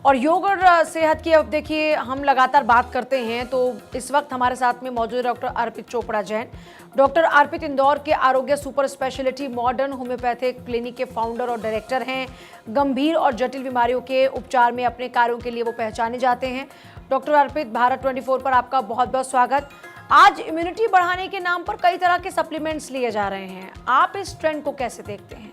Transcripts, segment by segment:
और योग और सेहत की अब देखिए हम लगातार बात करते हैं, तो इस वक्त हमारे साथ में मौजूद है डॉक्टर अर्पित चोपड़ा जैन। डॉक्टर अर्पित इंदौर के आरोग्य super speciality modern homeopathic clinic के फाउंडर और डायरेक्टर हैं। गंभीर और जटिल बीमारियों के उपचार में अपने कार्यों के लिए वो पहचाने जाते हैं। डॉक्टर अर्पित, भारत 24 पर आपका बहुत बहुत स्वागत। आज इम्यूनिटी बढ़ाने के नाम पर कई तरह के सप्लीमेंट्स लिए जा रहे हैं, आप इस ट्रेंड को कैसे देखते हैं?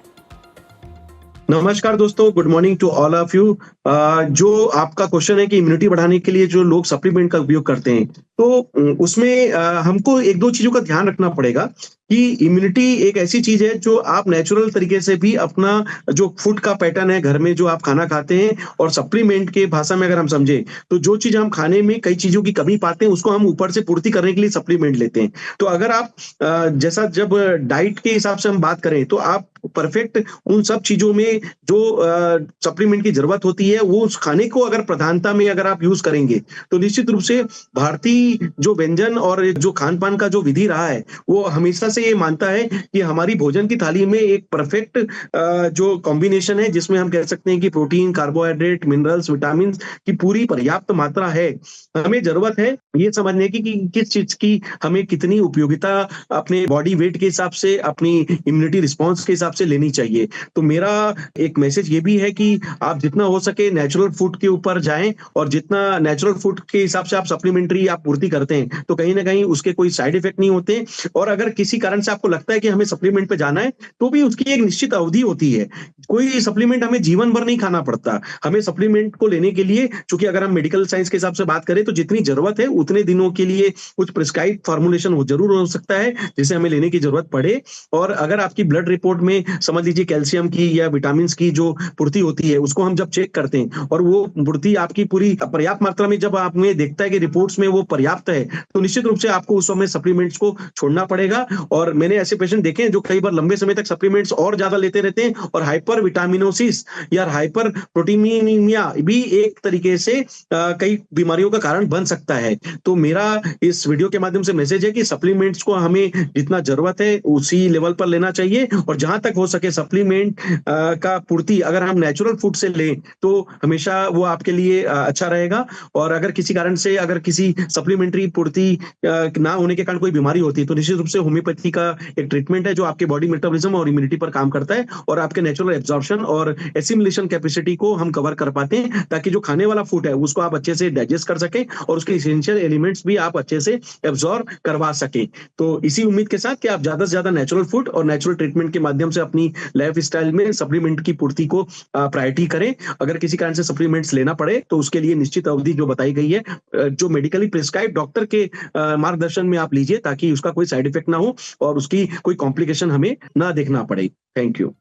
नमस्कार दोस्तों, good morning to all of you. जो आपका क्वेश्चन है कि इम्यूनिटी बढ़ाने के लिए जो लोग सप्लीमेंट का उपयोग करते हैं, तो उसमें हमको एक दो चीजों का ध्यान रखना पड़ेगा कि इम्यूनिटी एक ऐसी चीज है जो आप नेचुरल तरीके से भी अपना जो फूड का पैटर्न है घर में जो आप खाना खाते हैं, और सप्लीमेंट के भाषा में अगर हम समझे तो जो चीज हम खाने में कई चीजों की कमी पाते हैं उसको हम ऊपर से पूर्ति करने के लिए सप्लीमेंट लेते हैं। तो अगर आप जैसा जब डाइट के हिसाब से हम बात करें तो आप परफेक्ट उन सब चीजों में जो सप्लीमेंट की जरूरत होती है वो उस खाने को अगर प्रधानता में अगर आप यूज करेंगे तो निश्चित रूप से भारतीय जो व्यंजन और जो खान पान का जो विधि रहा है वो हमेशा से ये मानता है कि हमारी भोजन की थाली में एक परफेक्ट जो कॉम्बिनेशन है जिसमें हम कह सकते हैं कि प्रोटीन, कार्बोहाइड्रेट, मिनरल्स, विटामिन की पूरी पर्याप्त मात्रा है। हमें जरूरत है ये समझने की कि किस चीज की हमें कितनी उपयोगिता अपने बॉडी वेट के हिसाब से, अपनी इम्यूनिटी रिस्पॉन्स के हिसाब से लेनी चाहिए। तो मेरा एक मैसेज ये भी है कि आप जितना हो सके नेचुरल फूड के ऊपर जाएं, और जितना नेचुरल फूड के हिसाब से आप सप्लीमेंट्री आप पूर्ति करते हैं तो कहीं ना कहीं उसके कोई साइड इफेक्ट नहीं होते। और अगर किसी कारण से आपको लगता है कि हमें सप्लीमेंट पे जाना है तो भी उसकी एक निश्चित अवधि होती है। कोई सप्लीमेंट हमें जीवन भर नहीं खाना पड़ता। हमें सप्लीमेंट को लेने के लिए, चूंकि अगर हम मेडिकल साइंस के हिसाब से बात करें तो जितनी जरूरत है उतने दिनों के लिए कुछ प्रिस्क्राइब फॉर्मुलेशन हो जरूर हो सकता है जिसे हमें लेने की जरूरत पड़े। और अगर आपकी ब्लड रिपोर्ट में समझ लीजिए कैल्शियम की या विटामिन की जो पूर्ति होती है उसको हम जब चेक करते हैं और वो पूर्ति आपकी पूरी पर्याप्त मात्रा में जब आप में देखता है कि रिपोर्ट्स में वो पर्याप्त है तो निश्चित रूप से आपको उस समय सप्लीमेंट्स को छोड़ना पड़ेगा। और मैंने ऐसे पेशेंट देखे हैं जो कई बार लंबे समय तक सप्लीमेंट्स और ज्यादा लेते रहते हैं, और हाइपर विटामिनोसिस या हाइपर प्रोटीनीमिया भी एक तरीके से कई बीमारियों का कारण बन सकता है। तो मेरा इस वीडियो के माध्यम से मैसेज है कि सप्लीमेंट्स को हमें जितना जरूरत है उसी लेवल पर लेना चाहिए, और जहां तक हो सके सप्लीमेंट का पूर्ति अगर हम नेचुरल फूड से लें तो हमेशा वो आपके लिए अच्छा रहेगा। और अगर किसी कारण से अगर किसी सप्लीमेंट्री पूर्ति ना होने के कारण कोई बीमारी होती है तो निश्चित रूप से होम्योपैथी का एक ट्रीटमेंट है जो आपके बॉडी मेटाबॉलिज्म और इम्यूनिटी पर काम करता है, और आपके नेचुरल एब्जॉर्प्शन और एसिमिलेशन कैपेसिटी को हम कवर कर पाते हैं, ताकि जो खाने वाला फूड है उसको आप अच्छे से डाइजेस्ट कर सकें और उसके एसेंशियल एलिमेंट्स भी आप अच्छे से एब्जॉर्ब करवा सकें। तो इसी उम्मीद के साथ कि आप ज्यादा से ज्यादा नेचुरल फूड और नेचुरल ट्रीटमेंट के माध्यम से अपनी लाइफ स्टाइल में सप्लीमेंट की पूर्ति को प्रायोरिटी करें। अगर किसी कारण से सप्लीमेंट्स लेना पड़े तो उसके लिए निश्चित अवधि जो बताई गई है जो मेडिकली प्रिस्क्राइब डॉक्टर के मार्गदर्शन में आप लीजिए, ताकि उसका कोई साइड इफेक्ट ना हो और उसकी कोई कॉम्प्लिकेशन हमें ना देखना पड़े। Thank you.